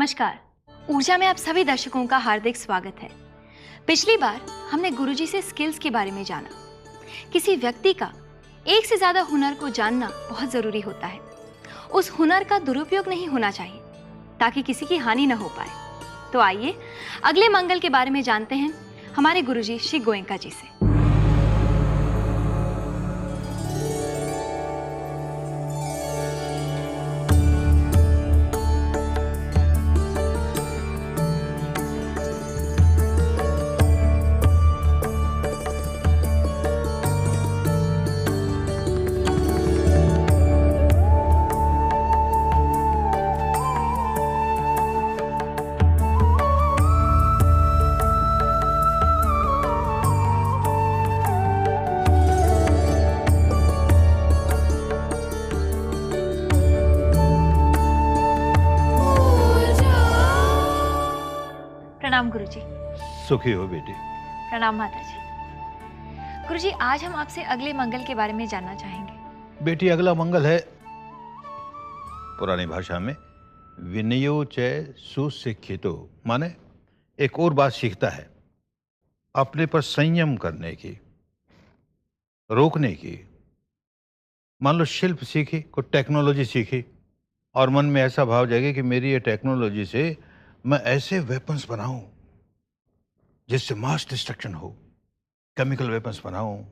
नमस्कार। ऊर्जा में आप सभी दर्शकों का हार्दिक स्वागत है। पिछली बार हमने गुरुजी से स्किल्स के बारे में जाना। किसी व्यक्ति का एक से ज्यादा हुनर को जानना बहुत जरूरी होता है। उस हुनर का दुरुपयोग नहीं होना चाहिए ताकि किसी की हानि न हो पाए। तो आइए अगले मंगल के बारे में जानते हैं हमारे गुरुजी श्री गोयनका जी से। प्रणाम गुरुजी। सुखी हो बेटी। प्रणाम माता जी। गुरुजी, आज हम आपसे अगले मंगल के बारे में जानना चाहेंगे। बेटी, अगला मंगल है पुरानी भाषा में विनयो च सुशिक्षितो, माने एक और बात सीखता है, अपने पर संयम करने की, रोकने की। मान लो शिल्प सीखी, कोई टेक्नोलॉजी सीखी और मन में ऐसा भाव जागे कि मेरी ये टेक्नोलॉजी से मैं ऐसे वेपन्स बनाऊं जिससे मास डिस्ट्रक्शन हो, केमिकल वेपन्स बनाऊं,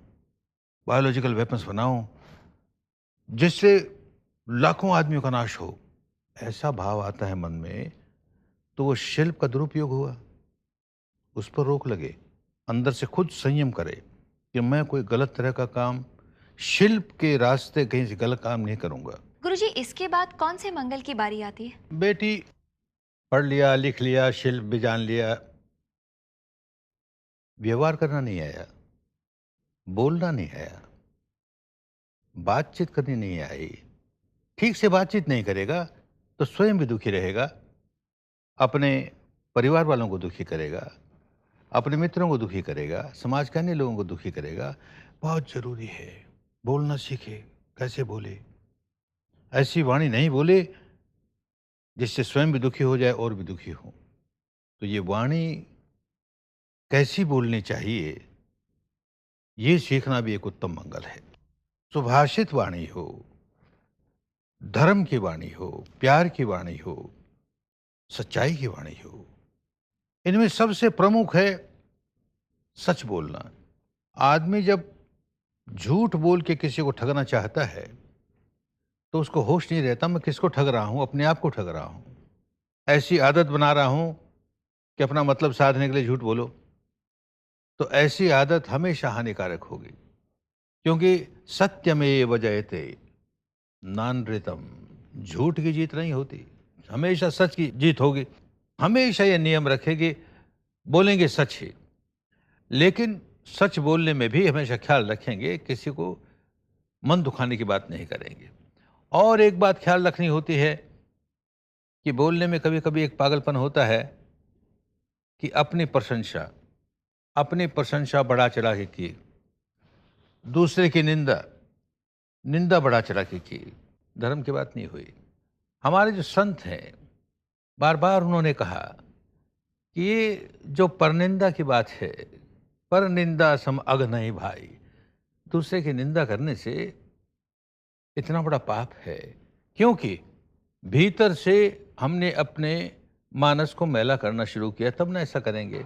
बायोलॉजिकल वेपन्स बनाऊं जिससे लाखों आदमियों का नाश हो। ऐसा भाव आता है मन में तो वो शिल्प का दुरुपयोग हुआ। उस पर रोक लगे, अंदर से खुद संयम करे कि मैं कोई गलत तरह का काम, शिल्प के रास्ते कहीं से गलत काम नहीं करूंगा। गुरुजी, इसके बाद कौन से मंगल की बारी आती है? बेटी, पढ़ लिया, लिख लिया, शिल्प भी जान लिया, व्यवहार करना नहीं आया, बोलना नहीं आया, बातचीत करनी नहीं आई, ठीक से बातचीत नहीं करेगा तो स्वयं भी दुखी रहेगा, अपने परिवार वालों को दुखी करेगा, अपने मित्रों को दुखी करेगा, समाज के अन्य लोगों को दुखी करेगा। बहुत जरूरी है बोलना सीखे। कैसे बोले? ऐसी वाणी नहीं बोले जिससे स्वयं भी दुखी हो जाए और भी दुखी हो। तो ये वाणी कैसी बोलनी चाहिए, ये सीखना भी एक उत्तम मंगल है। सुभाषित वाणी हो, धर्म की वाणी हो, प्यार की वाणी हो, सच्चाई की वाणी हो। इनमें सबसे प्रमुख है सच बोलना। आदमी जब झूठ बोल के किसी को ठगना चाहता है तो उसको होश नहीं रहता, मैं किसको ठग रहा हूं, अपने आप को ठग रहा हूं। ऐसी आदत बना रहा हूं कि अपना मतलब साधने के लिए झूठ बोलो। तो ऐसी आदत हमेशा हानिकारक होगी, क्योंकि सत्यमेव जयते नानृतम, झूठ की जीत नहीं होती, हमेशा सच की जीत होगी। हमेशा ये नियम रखेगी, बोलेंगे सच ही, लेकिन सच बोलने में भी हमेशा ख्याल रखेंगे किसी को मन दुखाने की बात नहीं करेंगे। और एक बात ख्याल रखनी होती है कि बोलने में कभी कभी एक पागलपन होता है कि अपनी प्रशंसा बढ़ा चढ़ा के की, दूसरे की निंदा बढ़ा चढ़ा के की। धर्म की बात नहीं हुई। हमारे जो संत हैं, बार बार उन्होंने कहा कि ये जो परनिंदा की बात है, पर निंदा सम अग नहीं भाई, दूसरे की निंदा करने से इतना बड़ा पाप है, क्योंकि भीतर से हमने अपने मानस को मैला करना शुरू किया, तब ना ऐसा करेंगे।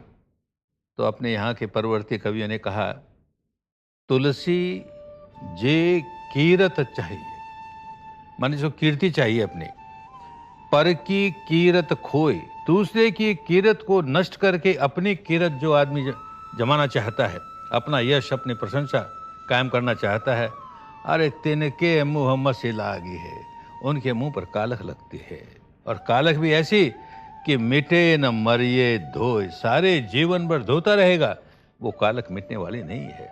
तो अपने यहाँ के परवर्ती कवियों ने कहा, तुलसी जे कीरत चाहिए, माने जो कीर्ति चाहिए अपनी, पर की कीरत खोए, दूसरे की कीरत को नष्ट करके अपनी कीरत जो आदमी जमाना चाहता है, अपना यश, अपनी प्रशंसा कायम करना चाहता है, अरे तिनके मुंह मसी लागी है, उनके मुंह पर कालख लगती है। और कालख भी ऐसी कि मिटे न मरिए धोए, सारे जीवन भर धोता रहेगा, वो कालख मिटने वाली नहीं है।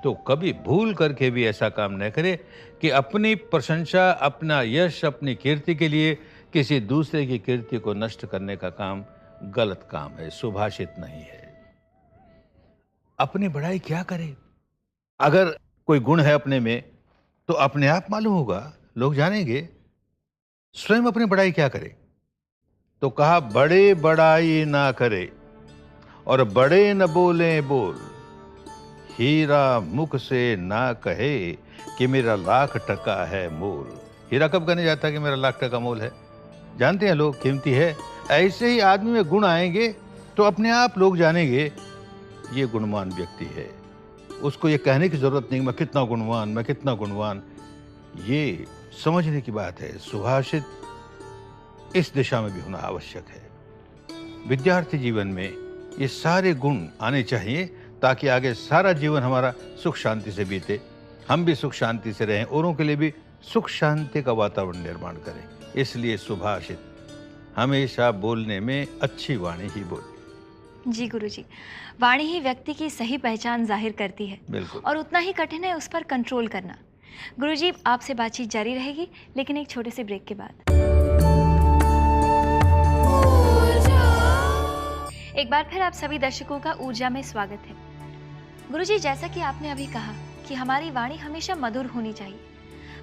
तो कभी भूल करके भी ऐसा काम न करे कि अपनी प्रशंसा, अपना यश, अपनी कीर्ति के लिए किसी दूसरे की कीर्ति को नष्ट करने का काम गलत काम है, सुभाषित नहीं है। अपनी बड़ाई क्या करे? अगर कोई गुण है अपने में तो अपने आप मालूम होगा, लोग जानेंगे। स्वयं अपनी बड़ाई क्या करे? तो कहा बड़े बड़ाई ना करे और बड़े न बोले बोल, हीरा मुख से ना कहे कि मेरा लाख टका है मोल। हीरा कब कहने जाता है कि मेरा लाख टका मोल है? जानते हैं लोग कीमती है। ऐसे ही आदमी में गुण आएंगे तो अपने आप लोग जानेंगे ये गुणवान व्यक्ति है। उसको ये कहने की जरूरत नहीं मैं कितना गुणवान, मैं कितना गुणवान। ये समझने की बात है। सुभाषित इस दिशा में भी होना आवश्यक है। विद्यार्थी जीवन में ये सारे गुण आने चाहिए ताकि आगे सारा जीवन हमारा सुख शांति से बीते, हम भी सुख शांति से रहें, औरों के लिए भी सुख शांति का वातावरण निर्माण करें। इसलिए सुभाषित हमेशा बोलने में अच्छी वाणी ही बोले। जी गुरुजी, वाणी ही व्यक्ति की सही पहचान जाहिर करती है। बिल्कुल। और उतना ही कठिन है उस पर कंट्रोल करना। गुरुजी, आपसे बातचीत जारी रहेगी, लेकिन एक छोटे से ब्रेक के बाद। एक बार फिर आप सभी दर्शकों का ऊर्जा में स्वागत है। गुरुजी, जैसा कि आपने अभी कहा कि हमारी वाणी हमेशा मधुर होनी चाहिए,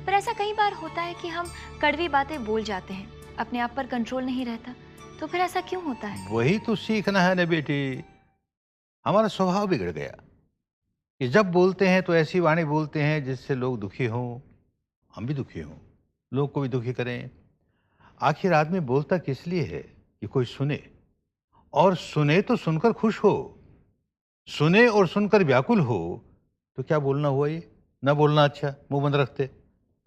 पर ऐसा कई बार होता है कि हम कड़वी बातें बोल जाते हैं, अपने आप पर कंट्रोल नहीं रहता। तो फिर ऐसा क्यों होता है? वही तो सीखना है ना बेटी। हमारा स्वभाव बिगड़ गया कि जब बोलते हैं तो ऐसी वाणी बोलते हैं जिससे लोग दुखी हों, हम भी दुखी हों, लोग को भी दुखी करें। आखिर आदमी बोलता किस लिए है? कि कोई सुने, और सुने तो सुनकर खुश हो, सुने और सुनकर व्याकुल हो। तो क्या बोलना हुआ ये? ना बोलना अच्छा, मुंह बंद रखते।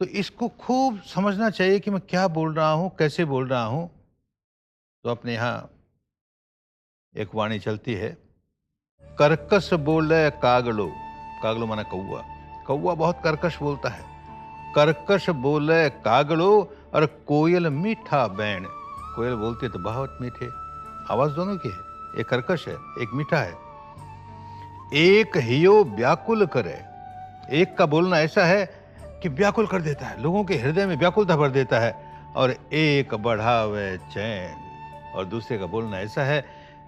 तो इसको खूब समझना चाहिए कि मैं क्या बोल रहा हूं, कैसे बोल रहा हूं। तो अपने यहाँ एक वाणी चलती है, कर्कश बोले कागलो। कागलो माना कौआ। कौआ बहुत कर्कश बोलता है। कर्कश बोले कागलो और कोयल मीठा बैण। कोयल बोलती है तो बहुत मीठे, आवाज दोनों की है। एक कर्कश है, एक मीठा है। एक हियो व्याकुल करे। एक का बोलना ऐसा है कि व्याकुल कर देता है, लोगों के हृदय में व्याकुलता भर देता है। और एक बढ़ावे चैन। और दूसरे का बोलना ऐसा है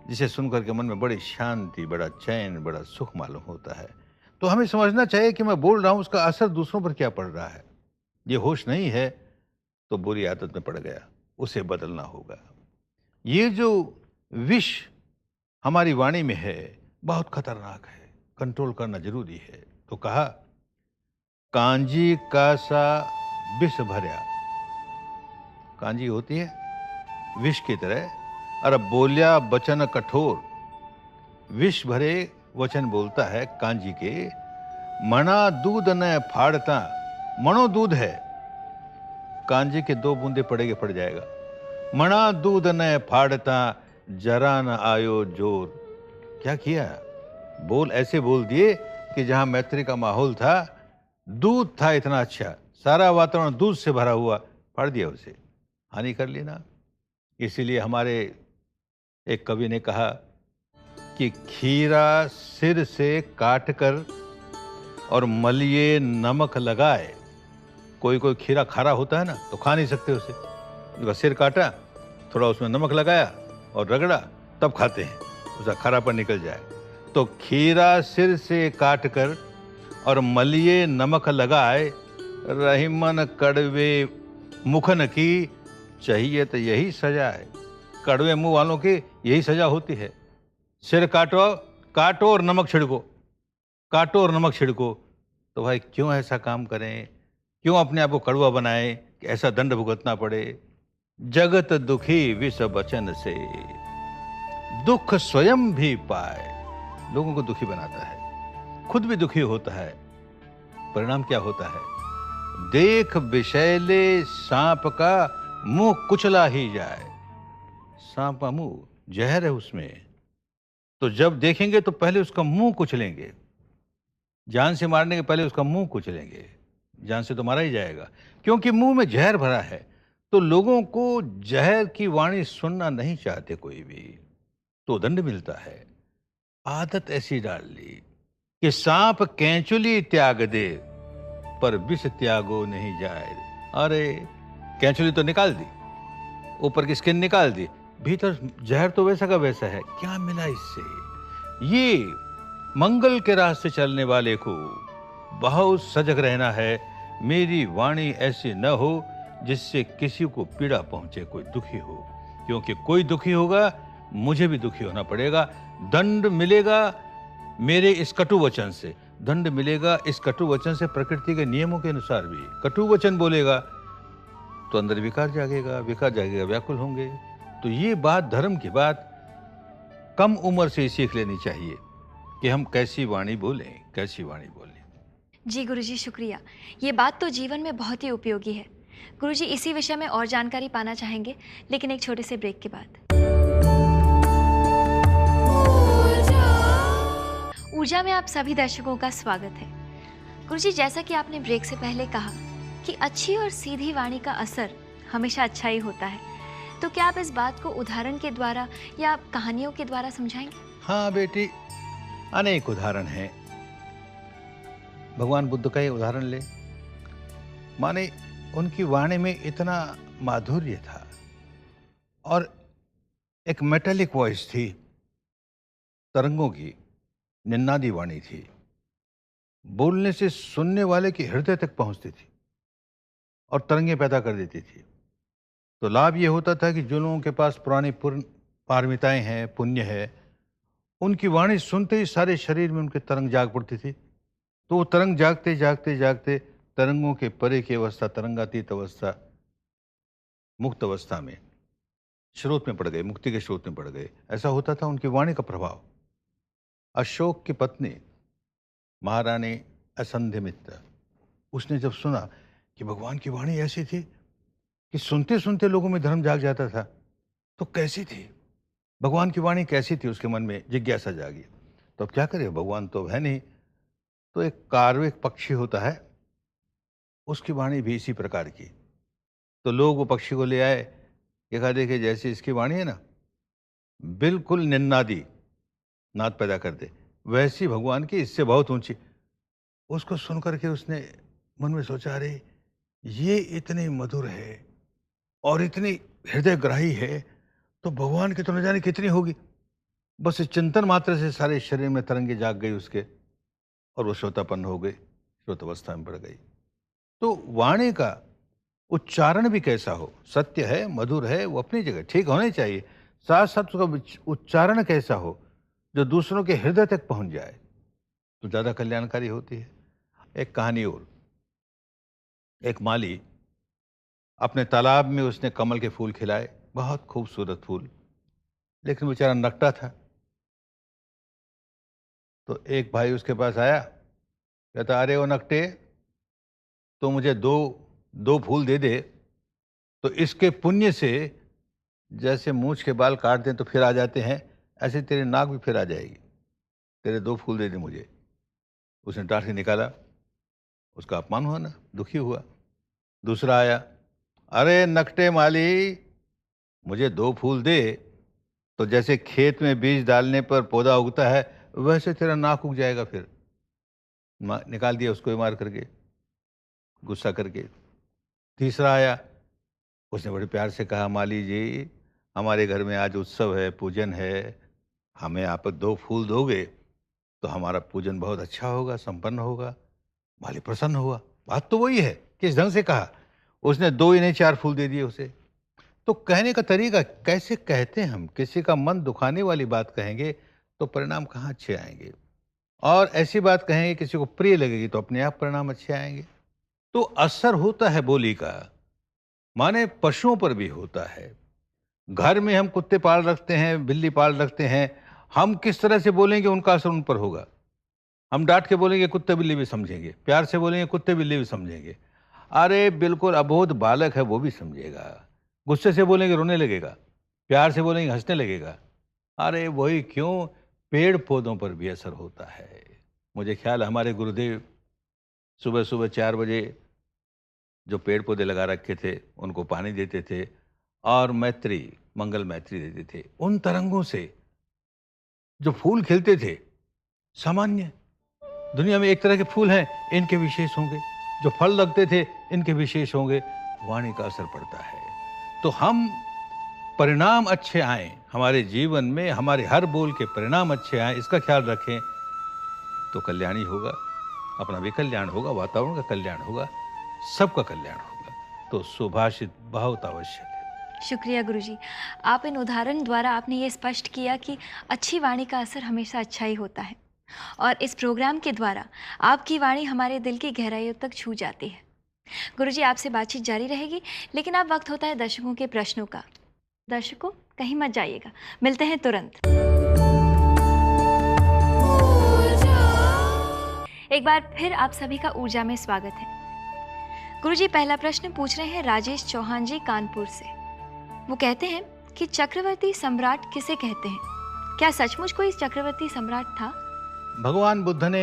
जिसे सुनकर के मन में बड़ी शांति, बड़ा चैन, बड़ा सुख मालूम होता है। तो हमें समझना चाहिए कि मैं बोल रहा हूं, उसका असर दूसरों पर क्या पड़ रहा है। ये होश नहीं है तो बुरी आदत में पड़ गया, उसे बदलना होगा। ये जो विष हमारी वाणी में है बहुत खतरनाक है, कंट्रोल करना जरूरी है। तो कहा कांजी का सा विष भरया। कांजी होती है विष की तरह, और बोलिया बचन कठोर। विष भरे वचन बोलता है कांजी के। मणा दूध न फाड़ता। मणो दूध है, कांजी के 2 बूंदे पड़ेगे पड़ जाएगा। मणा दूध न फाड़ता, जरा न आयो जोर। क्या किया? बोल ऐसे बोल दिए कि जहां मैत्री का माहौल था, दूध था इतना अच्छा, सारा वातावरण दूध से भरा हुआ, फाड़ दिया उसे, हानि कर ली ना। इसीलिए हमारे एक कवि ने कहा कि खीरा सिर से काट कर और मलिए नमक लगाए। कोई कोई खीरा खारा होता है ना, तो खा नहीं सकते उसे। उसका सिर काटा, थोड़ा उसमें नमक लगाया और रगड़ा, तब खाते हैं, उसका खारापन निकल जाए। तो खीरा सिर से काट कर और मलिए नमक लगाए, रहीमन कड़वे मुखन की, चाहिए तो यही सजा है। कड़वे मुंह वालों की यही सजा होती है। सिर काटो, काटो और नमक छिड़को, काटो और नमक छिड़को। तो भाई क्यों ऐसा काम करें? क्यों अपने आप को कड़वा बनाएं कि ऐसा दंड भुगतना पड़े? जगत दुखी विष बचन से, दुख स्वयं भी पाए। लोगों को दुखी बनाता है, खुद भी दुखी होता है। परिणाम क्या होता है? देख विषैले सांप का मुंह कुचला ही जाए। सांप का मुंह जहर है उसमें, तो जब देखेंगे तो पहले उसका मुंह कुचलेंगे। जान से मारने के पहले उसका मुंह कुचलेंगे। जान से तो मारा ही जाएगा, क्योंकि मुंह में जहर भरा है। तो लोगों को जहर की वाणी सुनना नहीं चाहते कोई भी, तो दंड मिलता है। आदत ऐसी डाल ली कि सांप कैंचुली त्याग दे, पर विष त्यागो नहीं जाए। अरे कैंचुली तो निकाल दी, ऊपर की स्किन निकाल दी, भीतर जहर तो वैसा का वैसा है। क्या मिला इससे? ये मंगल के रास्ते चलने वाले को बहुत सजग रहना है। मेरी वाणी ऐसी न हो जिससे किसी को पीड़ा पहुंचे, कोई दुखी हो। क्योंकि कोई दुखी होगा मुझे भी दुखी होना पड़ेगा। दंड मिलेगा मेरे इस कटु वचन से, दंड मिलेगा इस कटु वचन से, प्रकृति के नियमों के अनुसार भी। कटु वचन बोलेगा तो अंदर विकार जागेगा, विकार जागेगा व्याकुल होंगे। तो ये बात, धर्म की बात कम उम्र से ही सीख लेनी चाहिए कि हम कैसी वाणी बोलें, कैसी वाणी बोलें। जी गुरुजी, शुक्रिया। ये बात तो जीवन में बहुत ही उपयोगी है। गुरुजी, इसी विषय में और जानकारी पाना चाहेंगे, लेकिन एक छोटे से ब्रेक के बाद। ऊर्जा में आप सभी दर्शकों का स्वागत है। गुरुजी, जैसा कि आपने ब्रेक से पहले कहा कि अच्छी और सीधी वाणी का असर हमेशा अच्छा ही होता है, तो क्या आप इस बात को उदाहरण के द्वारा या कहानियों के द्वारा समझाएंगे? हाँ बेटी, अनेक उदाहरण हैं। भगवान बुद्ध का ही उदाहरण ले, माने उनकी वाणी में इतना माधुर्य था और एक मेटालिक वॉइस थी, तरंगों की निनादी वाणी थी, बोलने से सुनने वाले के हृदय तक पहुंचती थी और तरंगे पैदा कर देती थी। तो लाभ ये होता था कि जो लोगों के पास पुरानी पारमिताएं हैं, पुण्य है, उनकी वाणी सुनते ही सारे शरीर में उनके तरंग जाग पड़ती थी। तो वो तरंग जागते जागते जागते तरंगों के परे की अवस्था, तरंगातीत अवस्था, मुक्त अवस्था में, स्रोत में पड़ गए, मुक्ति के स्रोत में पड़ गए। ऐसा होता था उनकी वाणी का प्रभाव। अशोक की पत्नी महारानी असंध्यमित्र, उसने जब सुना कि भगवान की वाणी ऐसी थी कि सुनते सुनते लोगों में धर्म जाग जाता था, तो कैसी थी भगवान की वाणी, कैसी थी, उसके मन में जिज्ञासा जागी। तो अब क्या करे, भगवान तो है नहीं। तो एक कारव, एक पक्षी होता है, उसकी वाणी भी इसी प्रकार की। तो लोग वो पक्षी को ले आए, कहा देखे जैसे इसकी वाणी है ना, बिल्कुल निन्नादी नाद पैदा कर दे, वैसी भगवान की, इससे बहुत ऊंची। उसको सुन करके उसने मन में सोचा, अरे ये इतनी मधुर है और इतनी हृदयग्राही है, तो भगवान की तो न जाने कितनी होगी। बस इस चिंतन मात्र से सारे शरीर में तरंगे जाग गई उसके, और वो श्रोतापन्न हो गई, श्रोत अवस्था में बढ़ गई। तो वाणी का उच्चारण भी कैसा हो, सत्य है, मधुर है, वो अपनी जगह ठीक होने चाहिए, साथ साथ उसका उच्चारण कैसा हो जो दूसरों के हृदय तक पहुंच जाए, तो ज्यादा कल्याणकारी होती है। एक कहानी और, एक माली अपने तालाब में उसने कमल के फूल खिलाए, बहुत खूबसूरत फूल, लेकिन बेचारा नकटा था। तो एक भाई उसके पास आया, कहता, अरे वो नकटे, तो मुझे दो फूल दे दे, तो इसके पुण्य से जैसे मूछ के बाल काट दें तो फिर आ जाते हैं, ऐसे तेरे नाक भी फिर आ जाएगी, तेरे 2 फूल दे दे मुझे। उसने डांट के निकाला, उसका अपमान हुआ ना, दुखी हुआ। दूसरा आया, अरे नकटे माली, मुझे 2 फूल दे, तो जैसे खेत में बीज डालने पर पौधा उगता है, वैसे तेरा नाक उग जाएगा। फिर निकाल दिया उसको मार करके, गुस्सा करके। तीसरा आया, उसने बड़े प्यार से कहा, माली जी, हमारे घर में आज उत्सव है, पूजन है, हमें आप 2 फूल दोगे तो हमारा पूजन बहुत अच्छा होगा, संपन्न होगा। माली प्रसन्न हुआ। बात तो वही है, किस ढंग से कहा, उसने 2 ही नहीं 4 फूल दे दिए उसे। तो कहने का तरीका, कैसे कहते हैं हम, किसी का मन दुखाने वाली बात कहेंगे तो परिणाम कहाँ अच्छे आएंगे, और ऐसी बात कहेंगे किसी को प्रिय लगेगी तो अपने आप परिणाम अच्छे आएंगे। तो असर होता है बोली का, माने पशुओं पर भी होता है। घर में हम कुत्ते पाल रखते हैं, बिल्ली पाल रखते हैं, हम किस तरह से बोलेंगे उनका असर उन पर होगा। हम डांट के बोलेंगे, कुत्ते बिल्ली भी समझेंगे, प्यार से बोलेंगे, कुत्ते बिल्ली भी समझेंगे। अरे बिल्कुल अबोध बालक है वो भी समझेगा। गुस्से से बोलेंगे रोने लगेगा, प्यार से बोलेंगे हंसने लगेगा। अरे वही क्यों, पेड़ पौधों पर भी असर होता है। मुझे ख्याल हमारे गुरुदेव सुबह सुबह 4 बजे जो पेड़ पौधे लगा रखे थे उनको पानी देते थे और मैत्री, मंगल मैत्री देते थे। उन तरंगों से जो फूल खिलते थे, सामान्य दुनिया में एक तरह के फूल हैं, इनके विशेष होंगे, जो फल लगते थे इनके विशेष होंगे, वाणी का असर पड़ता है। तो हम परिणाम अच्छे आए हमारे जीवन में, हमारे हर बोल के परिणाम अच्छे आए, इसका ख्याल रखें तो कल्याण ही होगा, अपना भी कल्याण होगा, वातावरण का कल्याण होगा, सबका कल्याण होगा। तो सुभाषित बहुत आवश्यक है। शुक्रिया गुरुजी। आप इन उदाहरण द्वारा आपने ये स्पष्ट किया कि अच्छी वाणी का असर हमेशा अच्छा ही होता है, और इस प्रोग्राम के द्वारा आपकी वाणी हमारे दिल की गहराइयों तक छू जाती है। गुरुजी, आपसे बातचीत जारी रहेगी, लेकिन अब वक्त होता है दर्शकों के प्रश्नों का। दर्शकों, कहीं मत जाइएगा, मिलते हैं तुरंत। एक बार फिर आप सभी का ऊर्जा में स्वागत है। गुरुजी, पहला प्रश्न पूछ रहे हैं राजेश चौहान जी कानपुर से। वो कहते हैं कि चक्रवर्ती सम्राट किसे कहते हैं? क्या सचमुच कोई चक्रवर्ती सम्राट था? भगवान बुद्ध ने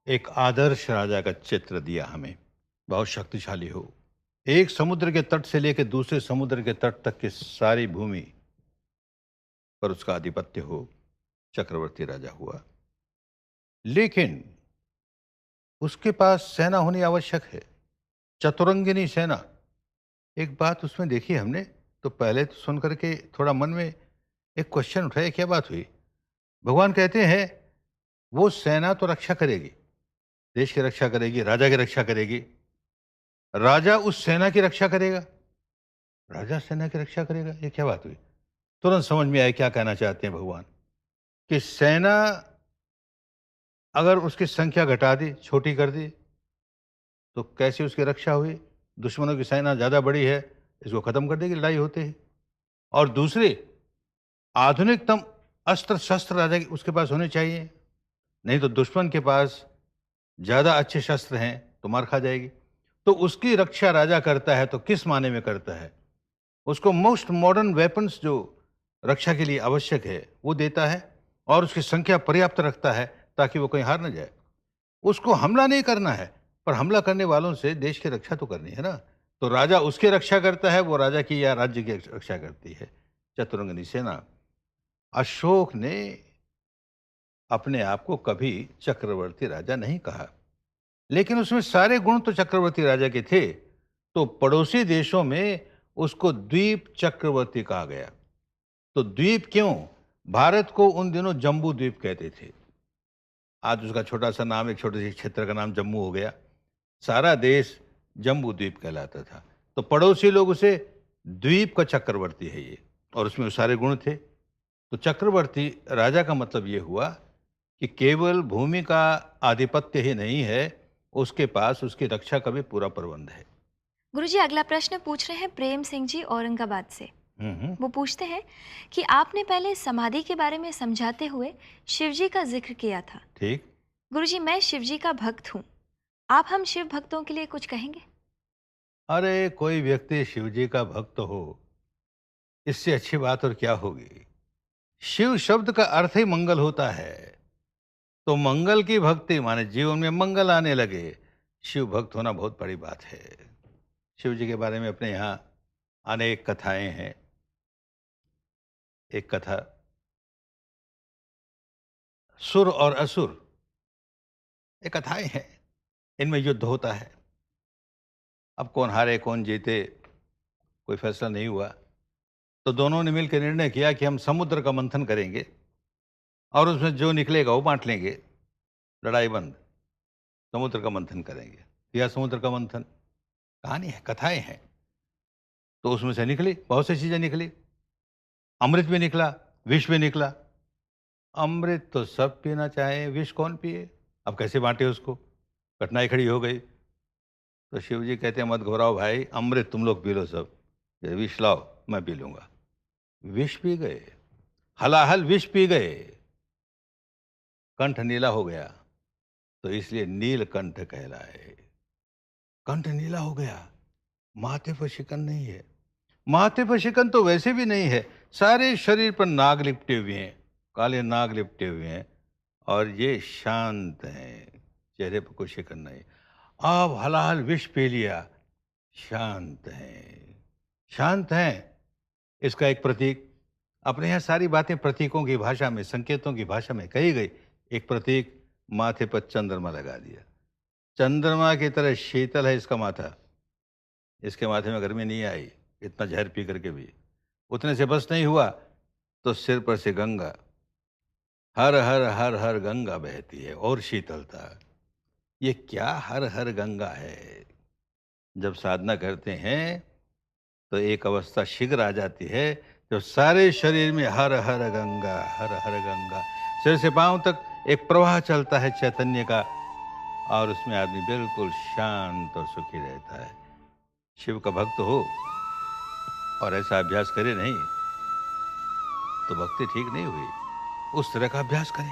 एक आदर्श राजा का चित्र दिया हमें, बहुत शक्तिशाली हो, एक समुद्र के तट से लेकर दूसरे समुद्र के तट तक की सारी भूमि पर उसका आधिपत्य हो, चक्रवर्ती राजा हुआ। लेकिन उसके पास सेना होनी आवश्यक है, चतुरंगिनी सेना। एक बात उसमें देखी हमने, तो पहले तो सुन करके थोड़ा मन में एक क्वेश्चन उठाया, क्या बात हुई? भगवान कहते हैं वो सेना तो रक्षा करेगी, देश की रक्षा करेगी, राजा की रक्षा करेगी, राजा उस सेना की रक्षा करेगा, राजा सेना की रक्षा करेगा। ये क्या बात हुई? तुरंत समझ में आया क्या कहना चाहते हैं भगवान, कि सेना अगर उसकी संख्या घटा दी, छोटी कर दी, तो कैसे उसकी रक्षा हुई? दुश्मनों की सेना ज्यादा बड़ी है, इसको खत्म कर देगी, लड़ाई होते ही। और दूसरे, आधुनिकतम अस्त्र शस्त्र राजा उसके पास होने चाहिए, नहीं तो दुश्मन के पास ज्यादा अच्छे शस्त्र हैं तो मार खा जाएगी। तो उसकी रक्षा राजा करता है, तो किस माने में करता है? उसको मोस्ट मॉडर्न वेपन्स जो रक्षा के लिए आवश्यक है वो देता है, और उसकी संख्या पर्याप्त रखता है ताकि वो कहीं हार न जाए। उसको हमला नहीं करना है, पर हमला करने वालों से देश की रक्षा तो करनी है ना। तो राजा उसकी रक्षा करता है, वो राजा की या राज्य की रक्षा करती है, चतुरंगिनी सेना। अशोक ने अपने आप को कभी चक्रवर्ती राजा नहीं कहा, लेकिन उसमें सारे गुण तो चक्रवर्ती राजा के थे, तो पड़ोसी देशों में उसको द्वीप चक्रवर्ती कहा गया। तो द्वीप क्यों? भारत को उन दिनों जम्बू द्वीप कहते थे, आज उसका छोटा सा नाम, एक छोटे से क्षेत्र का नाम जम्मू हो गया। सारा देश जम्बू द्वीप कहलाता था, तो पड़ोसी लोग उसे द्वीप का चक्रवर्ती है ये, और उसमें सारे गुण थे। तो चक्रवर्ती राजा का मतलब ये हुआ कि केवल भूमि का आधिपत्य ही नहीं है, उसके पास उसकी रक्षा का भी पूरा प्रबंध है। गुरुजी, अगला प्रश्न पूछ रहे हैं प्रेम सिंह जी औरंगाबाद से। वो पूछते हैं कि आपने पहले समाधि के बारे में समझाते हुए शिवजी का जिक्र किया था। ठीक। गुरुजी, मैं शिवजी का भक्त हूँ, आप हम शिव भक्तों के लिए कुछ कहेंगे? अरे, कोई व्यक्ति शिवजी का भक्त हो, इससे अच्छी बात और क्या होगी? शिव शब्द का अर्थ ही मंगल होता है, तो मंगल की भक्ति माने जीवन में मंगल आने लगे, शिव भक्त होना बहुत बड़ी बात है। शिव जी के बारे में अपने यहाँ अनेक कथाएं हैं। एक कथा, सुर और असुर, ये कथाएं हैं, इनमें युद्ध होता है। अब कौन हारे कौन जीते कोई फैसला नहीं हुआ, तो दोनों ने मिलकर निर्णय किया कि हम समुद्र का मंथन करेंगे, और उसमें जो निकलेगा वो बांट लेंगे, लड़ाई बंद, समुद्र का मंथन करेंगे। किया समुद्र का मंथन, कहानी है, कथाएं हैं। तो उसमें से निकली बहुत सी चीजें निकली, अमृत भी निकला, विष भी निकला। अमृत तो सब पीना चाहे, विष कौन पिए? अब कैसे बांटे उसको? कठिनाई खड़ी हो गई। तो शिव जी कहते हैं मत घबराओ भाई, अमृत तुम लोग पी लो सब, ये विष लाओ मैं पी लूंगा। विष पी गए, हलाहल विष पी गए, कंठ नीला हो गया, तो इसलिए नीलकंठ कहलाए। कंठ नीला हो गया, माथे पर शिकन नहीं है। माथे पर शिकन तो वैसे भी नहीं है, सारे शरीर पर नाग लिपटे हुए हैं, काले नाग लिपटे हुए हैं, और ये शांत हैं, चेहरे पर कोई शिकन नहीं। अब हलाहल विष पी लिया, शांत हैं। शांत हैं, इसका एक प्रतीक, अपने यहाँ सारी बातें प्रतीकों की भाषा में, संकेतों की भाषा में कही गई। एक प्रतीक, माथे पर चंद्रमा लगा दिया, चंद्रमा की तरह शीतल है इसका माथा, इसके माथे में गर्मी नहीं आई, इतना जहर पी करके भी। उतने से बस नहीं हुआ, तो सिर पर से गंगा, हर हर हर हर गंगा बहती है, और शीतलता। ये क्या हर हर गंगा है? जब साधना करते हैं तो एक अवस्था शीघ्र आ जाती है जो सारे शरीर में हर हर गंगा, हर हर गंगा, सिर से पांव तक एक प्रवाह चलता है चैतन्य का, और उसमें आदमी बिल्कुल शांत और सुखी रहता है। शिव का भक्त हो और ऐसा अभ्यास करे नहीं तो भक्ति ठीक नहीं हुई। उस तरह का अभ्यास करें।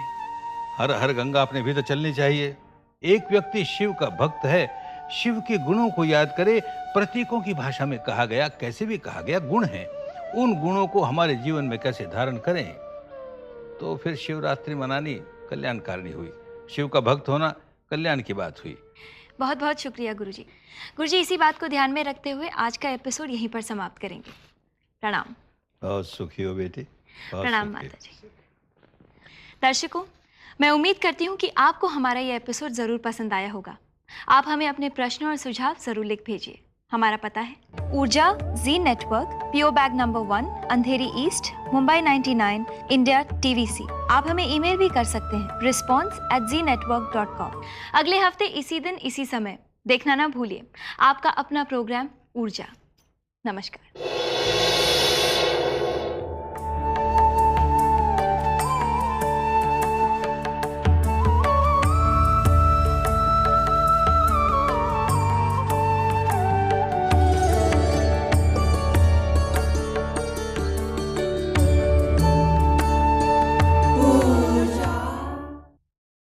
हर हर गंगा अपने भीतर चलनी चाहिए। एक व्यक्ति शिव का भक्त है, शिव के गुणों को याद करे। प्रतीकों की भाषा में कहा गया, कैसे भी कहा गया, गुण हैं, उन गुणों को हमारे जीवन में कैसे धारण करें, तो फिर शिवरात्रि मनानी कल्याणकारिणी हुई। शिव का भक्त होना कल्याण की बात हुई। बहुत बहुत शुक्रिया गुरुजी। गुरुजी, इसी बात को ध्यान में रखते हुए आज का एपिसोड यहीं पर समाप्त करेंगे। प्रणाम। बहुत सुखी हो बेटी। प्रणाम माता जी। दर्शकों, मैं उम्मीद करती हूँ कि आपको हमारा ये एपिसोड ज़रूर पसंद आया होगा। आप हमें अपने प्रश्न और सुझाव ज़रूर लिख भेजिए। हमारा पता है ऊर्जा G network, PO bag number 1, अंधेरी ईस्ट, मुंबई 99, इंडिया, TVC। आप हमें ईमेल भी कर सकते हैं response@znetwork.com। अगले हफ्ते इसी दिन इसी समय देखना ना भूलिए आपका अपना प्रोग्राम ऊर्जा। नमस्कार।